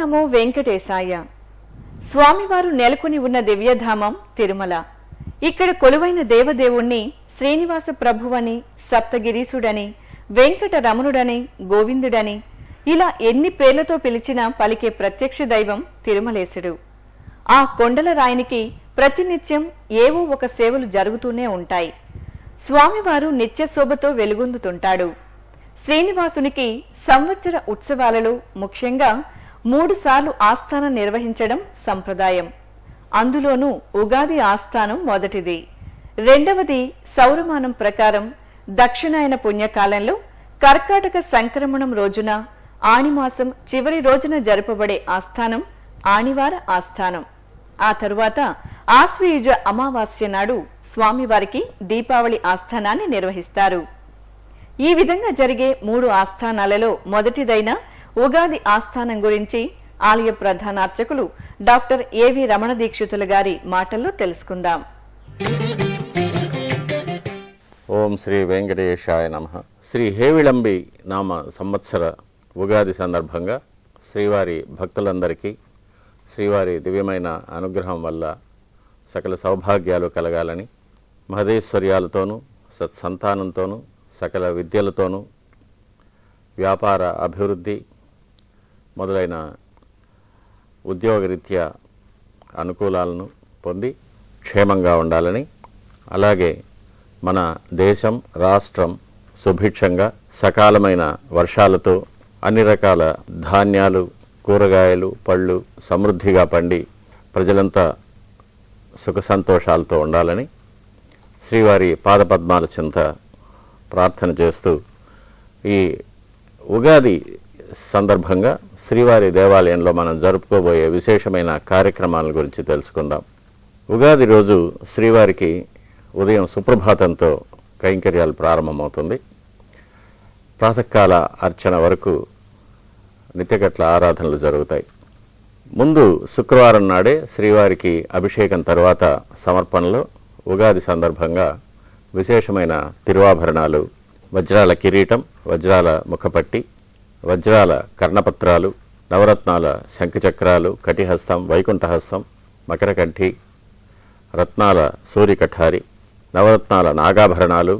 నమో వెంకటేశాయ. స్వామివారు నెలకొని ఉన్న దివ్యధామం తిరుమల. ఇక్కడ కొలువైన దేవదేవుణ్ణి శ్రీనివాస ప్రభువని, సప్తగిరీసుడని, వెంకట రమణుడని, గోవిందుడని ఇలా ఎన్ని పేర్లతో పిలిచినా పలికే ప్రత్యక్ష దైవం తిరుమలేశుడు. ఆ కొండల రాయినికి ప్రతినిత్యం ఏవో ఒక సేవలు జరుగుతూనే ఉంటాయి. స్వామివారు నిత్య శోభతో వెలుగొందుతుంటాడు. శ్రీనివాసునికి సంవత్సర ఉత్సవాలలో ముఖ్యంగా 3 సార్లు ఆస్థానం నిర్వహించడం సంప్రదాయం. అందులోనూ ఉగాది ఆస్థానం మొదటిది. రెండవది సౌరమానం ప్రకారం దక్షిణాయన పుణ్యకాలంలో కర్కాటక సంక్రమణం రోజున ఆణిమాసం చివరి రోజున జరపబడే ఆస్థానం ఆణివార ఆస్థానం. ఆ తరువాత ఆశ్వయుజ అమావాస్య నాడు స్వామివారికి దీపావళి ఆస్థానాన్ని నిర్వహిస్తారు. ఈ విధంగా జరిగే 3 ఆస్థానాలలో మొదటిదైన ఉగాది ఆస్థానం గురించి ఆలయ ప్రధాన అర్చకులు డాక్టర్ ఏవి రమణ దీక్షితులు గారి మాటల్లో తెలుసుకుందాం. ఓం శ్రీ వెంకటేశాయ నమః. శ్రీ హేవిళంబి నామ సంవత్సర ఉగాది సందర్భంగా శ్రీవారి భక్తులందరికీ శ్రీవారి దివ్యమైన అనుగ్రహం వల్ల సకల సౌభాగ్యాలు కలగాలని, మహదేశ్వర్యాలతోనూ సత్సంతానంతోనూ సకల విద్యలతోనూ వ్యాపార అభివృద్ధి మొదలైన ఉద్యోగరీత్యా అనుకూలాలను పొంది క్షేమంగా ఉండాలని, అలాగే మన దేశం రాష్ట్రం సుభిక్షంగా సకాలమైన వర్షాలతో అన్ని రకాల ధాన్యాలు, కూరగాయలు, పళ్ళు సమృద్ధిగా పండి ప్రజలంతా సుఖ సంతోషాలతో ఉండాలని శ్రీవారి పాదపద్మాల చింత ప్రార్థన చేస్తూ ఈ ఉగాది సందర్భంగా శ్రీవారి దేవాలయంలో మనం జరుపుకోబోయే విశేషమైన కార్యక్రమాల గురించి తెలుసుకుందాం. ఉగాది రోజు శ్రీవారికి ఉదయం సుప్రభాతంతో కైంకర్యాలు ప్రారంభమవుతుంది. ప్రాతకాల అర్చన వరకు నిత్యగట్ల ఆరాధనలు జరుగుతాయి. ముందు శుక్రవారం నాడే శ్రీవారికి అభిషేకం తర్వాత సమర్పణలో ఉగాది సందర్భంగా విశేషమైన తిరువాభరణాలు, వజ్రాల కిరీటం, వజ్రాల ముఖపట్టి, వజ్రాల కర్ణపత్రాలు, నవరత్నాల శంఖచక్రాలు, కటిహస్తం, వైకుంఠహస్తం, మకరకంఠి, రత్నాల సూర్యకఠారి, నవరత్నాల నాగాభరణాలు,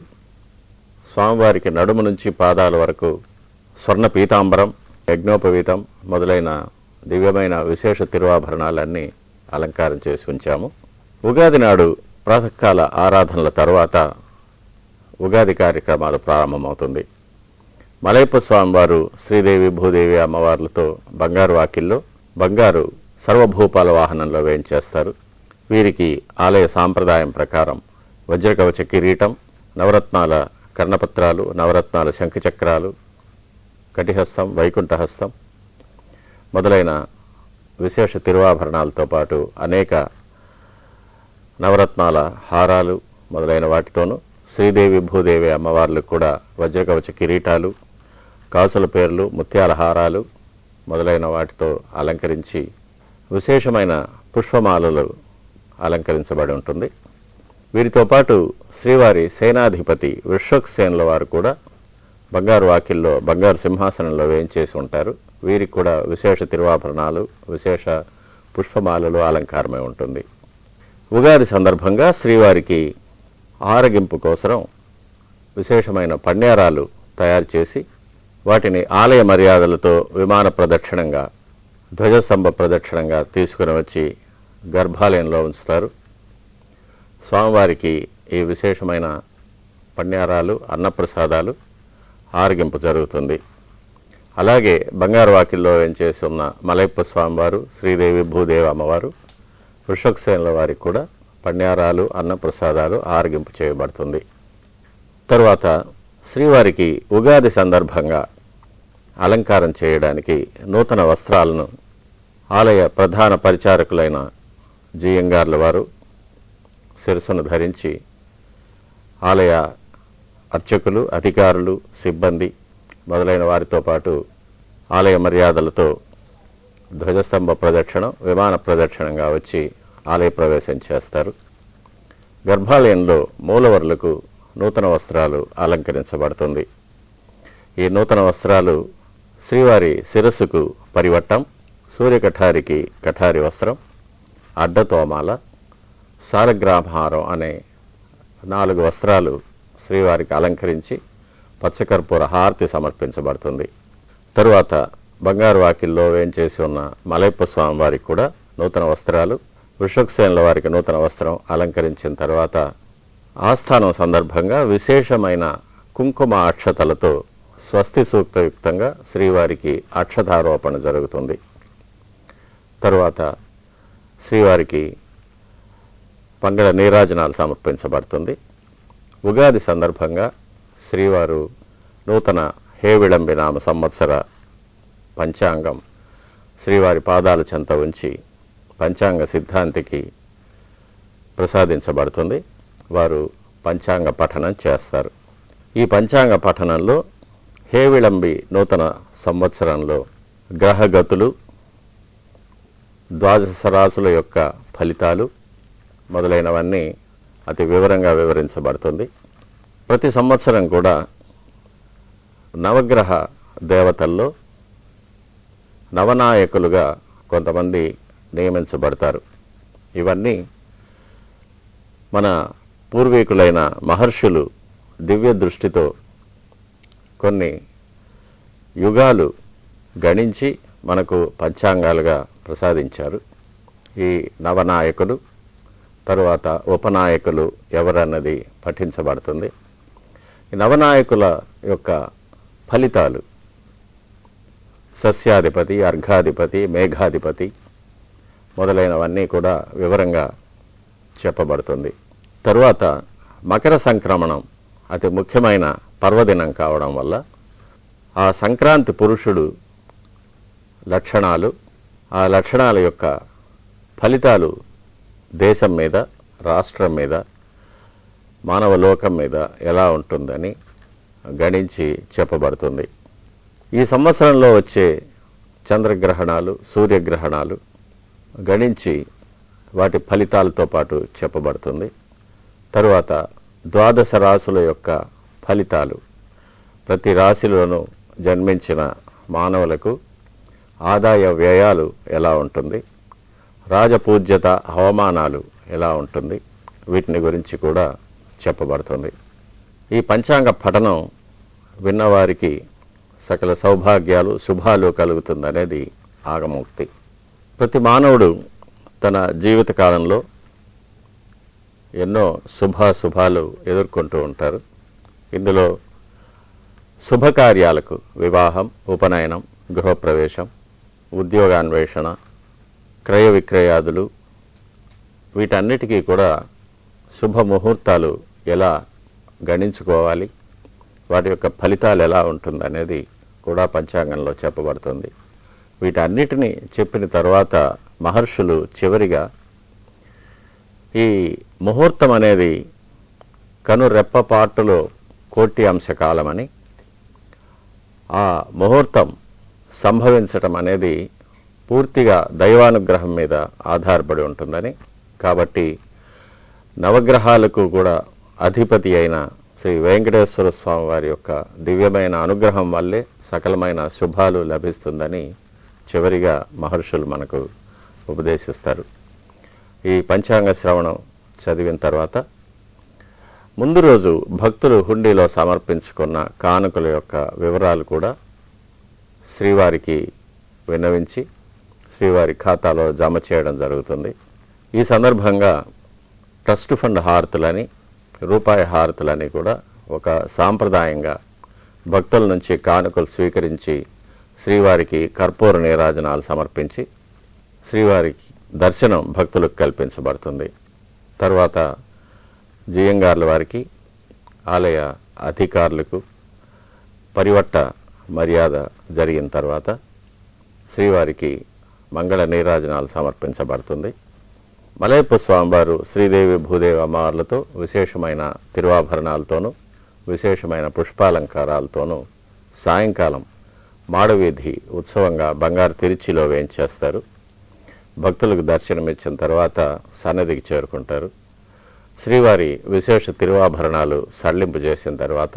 స్వామివారికి నడుము నుంచి పాదాల వరకు స్వర్ణ పీతాంబరం, యజ్ఞోపవీతం మొదలైన దివ్యమైన విశేష తిరువాభరణాలన్నీ అలంకారం చేసి ఉంచాము. ఉగాది నాడు ప్రాతకాల ఆరాధనల తర్వాత ఉగాది కార్యక్రమాలు ప్రారంభమవుతుంది. మలయప్ప స్వామివారు శ్రీదేవి భూదేవి అమ్మవార్లతో బంగారు వాకిల్లో బంగారు సర్వభూపాల వాహనంలో వేయించేస్తారు. వీరికి ఆలయ సాంప్రదాయం ప్రకారం వజ్రకవచ కిరీటం, నవరత్నాల కర్ణపత్రాలు, నవరత్నాల శంఖచక్రాలు, కటిహస్తం, వైకుంఠహస్తం మొదలైన విశేష తిరువాభరణాలతో పాటు అనేక నవరత్నాల హారాలు మొదలైన వాటితోనూ శ్రీదేవి భూదేవి అమ్మవార్లకు కూడా వజ్రకవచ కిరీటాలు, కాసుల పేర్లు, ముత్యాల హారాలు మొదలైన వాటితో అలంకరించి విశేషమైన పుష్పమాలలు అలంకరించబడి ఉంటుంది. వీరితో పాటు శ్రీవారి సేనాధిపతి విశ్వక్సేనుల వారు కూడా బంగారు వాకిల్లో బంగారు సింహాసనంలో వేయించేసి ఉంటారు. వీరికి కూడా విశేష తిరువాభరణాలు, విశేష పుష్పమాలలు అలంకారమై ఉంటుంది. ఉగాది సందర్భంగా శ్రీవారికి ఆరగింపు కోసం విశేషమైన పణ్యారాలు తయారు చేసి వాటిని ఆలయ మర్యాదలతో విమాన ప్రదక్షిణంగా, ధ్వజస్తంభ ప్రదక్షిణంగా తీసుకుని వచ్చి గర్భాలయంలో ఉంచుతారు. స్వామివారికి ఈ విశేషమైన పణ్యారాలు, అన్నప్రసాదాలు ఆరగింపు జరుగుతుంది. అలాగే బంగారు వాకిల్లో వేంచేసి ఉన్న మలయప్ప స్వామివారు, శ్రీదేవి భూదేవి అమ్మవారు, వృషక్సేనుల వారికి కూడా పణ్యారాలు, అన్నప్రసాదాలు ఆరగింపు చేయబడుతుంది. తరువాత శ్రీవారికి ఉగాది సందర్భంగా అలంకారం చేయడానికి నూతన వస్త్రాలను ఆలయ ప్రధాన పరిచారకులైన జీయంగార్ల వారు శిరస్సును ధరించి ఆలయ అర్చకులు, అధికారులు, సిబ్బంది మొదలైన వారితో పాటు ఆలయ మర్యాదలతో ధ్వజస్తంభ ప్రదక్షిణం, విమాన ప్రదక్షిణంగా వచ్చి ఆలయ ప్రవేశం చేస్తారు. గర్భాలయంలో మూలవర్లకు నూతన వస్త్రాలు అలంకరించబడుతుంది. ఈ నూతన వస్త్రాలు శ్రీవారి శిరస్సుకు పరివట్టం, సూర్య కఠారికి కఠారి వస్త్రం, అడ్డతోమాల, సాలగ్రామహారం అనే 4 వస్త్రాలు శ్రీవారికి అలంకరించి పచ్చకర్పూర హారతి సమర్పించబడుతుంది. తరువాత బంగారు వాకిల్లో వేంచేసి ఉన్న మలయప్ప స్వామి వారికి కూడా నూతన వస్త్రాలు, వృషభసేనుల వారికి నూతన వస్త్రం అలంకరించిన తర్వాత ఆస్థానం సందర్భంగా విశేషమైన కుంకుమ అక్షతలతో స్వస్తి సూక్తయుక్తంగా శ్రీవారికి అక్షతారోపణ జరుగుతుంది. తరువాత శ్రీవారికి పంగళ నీరాజనాలు సమర్పించబడుతుంది. ఉగాది సందర్భంగా శ్రీవారు నూతన హేవిళంబి నామ సంవత్సర పంచాంగం శ్రీవారి పాదాల చెంత ఉంచి పంచాంగ సిద్ధాంతికి ప్రసాదించబడుతుంది. వారు పంచాంగ పఠనం చేస్తారు. ఈ పంచాంగ పఠనంలో హేవిళంబి నూతన సంవత్సరంలో గ్రహగతులు, ద్వాదశ రాశుల యొక్క ఫలితాలు మొదలైనవన్నీ అతి వివరంగా వివరించబడుతుంది. ప్రతి సంవత్సరం కూడా నవగ్రహ దేవతల్లో నవనాయకులుగా కొంతమంది నియమించబడతారు. ఇవన్నీ మన పూర్వీకులైన మహర్షులు దివ్య దృష్టితో కొన్ని యుగాలు గణించి మనకు పంచాంగాలుగా ప్రసాదించారు. ఈ నవనాయకులు తరువాత ఉపనాయకులు ఎవరన్నది పఠించబడుతుంది. ఈ నవనాయకుల యొక్క ఫలితాలు సస్యాధిపతి, అర్ఘాధిపతి, మేఘాధిపతి మొదలైనవన్నీ కూడా వివరంగా చెప్పబడుతుంది. తరువాత మకర సంక్రమణం అతి ముఖ్యమైన పర్వదినం కావడం వల్ల ఆ సంక్రాంతి పురుషుడు లక్షణాలు, ఆ లక్షణాల యొక్క ఫలితాలు దేశం మీద, రాష్ట్రం మీద, మానవ లోకం మీద ఎలా ఉంటుందని గణించి చెప్పబడుతుంది. ఈ సంవత్సరంలో వచ్చే చంద్రగ్రహణాలు, సూర్యగ్రహణాలు గణించి వాటి ఫలితాలతో పాటు చెప్పబడుతుంది. తరువాత ద్వాదశ రాశుల యొక్క ఫలితాలు, ప్రతి రాశిలోనూ జన్మించిన మానవులకు ఆదాయ వ్యయాలు ఎలా ఉంటుంది, రాజపూజ్యత హవమానాలు ఎలా ఉంటుంది, వీటిని గురించి కూడా చెప్పబడుతుంది. ఈ పంచాంగ పఠనం విన్నవారికి సకల సౌభాగ్యాలు, శుభాలు కలుగుతుందనేది ఆగమోక్తి. ప్రతి మానవుడు తన జీవిత కాలంలో ఎన్నో శుభాలు ఎదుర్కొంటూ ఉంటారు. ఇందులో శుభకార్యాలకు వివాహం, ఉపనయనం, గృహప్రవేశం, ఉద్యోగాన్వేషణ, క్రయ విక్రయాదులు, వీటన్నిటికీ కూడా శుభముహూర్తాలు ఎలా గణించుకోవాలి, వాటి యొక్క ఫలితాలు ఎలా ఉంటుందనేది కూడా పంచాంగంలో చెప్పబడుతుంది. వీటన్నిటినీ చెప్పిన తర్వాత మహర్షులు చివరిగా ఈ ముహూర్తం అనేది కనురెప్పపాటులో కోటి అంశకాలమని, ఆ ముహూర్తం సంభవించటం అనేది పూర్తిగా దైవానుగ్రహం మీద ఆధారపడి ఉంటుందని, కాబట్టి నవగ్రహాలకు కూడా అధిపతి అయిన శ్రీ వెంకటేశ్వర స్వామి వారి యొక్క దివ్యమైన అనుగ్రహం వల్లే సకలమైన శుభాలు లభిస్తుందని చివరిగా మహర్షులు మనకు ఉపదేశిస్తారు. ఈ పంచాంగ శ్రవణం చదివిన తర్వాత ముందు రోజు భక్తులు హుండీలో సమర్పించుకున్న కానుకల యొక్క వివరాలు కూడా శ్రీవారికి విన్నవించి శ్రీవారి ఖాతాలో జమ చేయడం జరుగుతుంది. ఈ సందర్భంగా ట్రస్ట్ ఫండ్ హారతులని, రూపాయి హారతులని కూడా ఒక సాంప్రదాయంగా భక్తుల నుంచి కానుకలు స్వీకరించి శ్రీవారికి కర్పూర నీరాజనాలు సమర్పించి శ్రీవారికి దర్శనం భక్తులకు కల్పించబడుతుంది. తర్వాత జియంగార్ల వారికి, ఆలయ అధికారులకు పరివట్ట మర్యాద జరిగిన తర్వాత శ్రీవారికి మంగళ నీరాజనాలు సమర్పించబడుతుంది. మలయప్ప స్వామివారు శ్రీదేవి భూదేవి అమ్మవార్లతో విశేషమైన తిరువాభరణాలతోనూ విశేషమైన పుష్పాలంకారాలతోనూ సాయంకాలం మాడవీధి ఉత్సవంగా బంగారు తిరుచిలో వేయించేస్తారు. భక్తులకు దర్శనమిచ్చిన తర్వాత సన్నిధికి చేరుకుంటారు. శ్రీవారి విశేష తిరువాభరణాలు సడలింపు చేసిన తర్వాత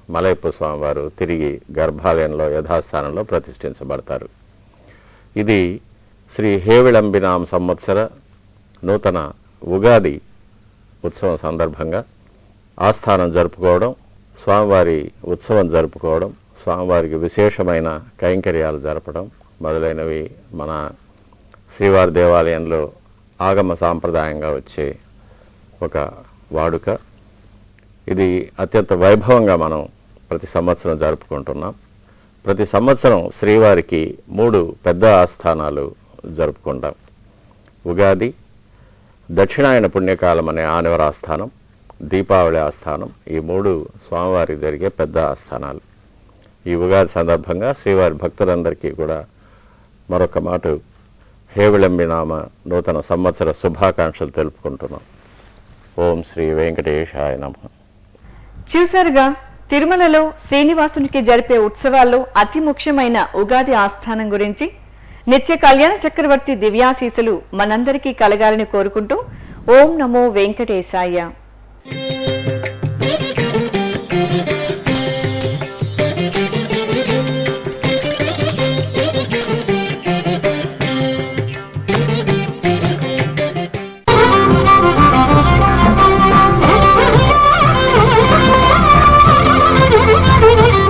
మలయప్ప స్వామివారు తిరిగి గర్భాలయంలో యథాస్థానంలో ప్రతిష్ఠించబడతారు. ఇది శ్రీ హేవిళంబినామ సంవత్సర నూతన ఉగాది ఉత్సవం సందర్భంగా ఆస్థానం జరుపుకోవడం, స్వామివారి ఉత్సవం జరుపుకోవడం, స్వామివారికి విశేషమైన కైంకర్యాలు జరపడం మొదలైనవి మన శ్రీవారి దేవాలయంలో ఆగమ సాంప్రదాయంగా వచ్చే ఒక వాడుక. ఇది అత్యంత వైభవంగా మనం ప్రతి సంవత్సరం జరుపుకుంటున్నాం. ప్రతి సంవత్సరం శ్రీవారికి 3 పెద్ద ఆస్థానాలు జరుపుకుంటాం. ఉగాది, దక్షిణాయన పుణ్యకాలం అనే ఆనవర ఆస్థానం, దీపావళి ఆస్థానం, ఈ 3 స్వామివారికి జరిగే పెద్ద ఆస్థానాలు. ఈ ఉగాది సందర్భంగా శ్రీవారి భక్తులందరికీ కూడా మరొక మాట హేవిళంబినామ నూతన సంవత్సర శుభాకాంక్షలు తెలుపుకుంటున్నాం. ఓం శ్రీ వెంకటేశాయ నమః. చూసారుగా, తిరుమలలో శ్రీనివాసునికి జరిపే ఉత్సవాల్లో అతి ముఖ్యమైన ఉగాది ఆస్థానం గురించి. నిత్య కళ్యాణ చక్రవర్తి దివ్యాశీసులు మనందరికీ కలగాలని కోరుకుంటూ ఓం నమో వెంకటేశాయ.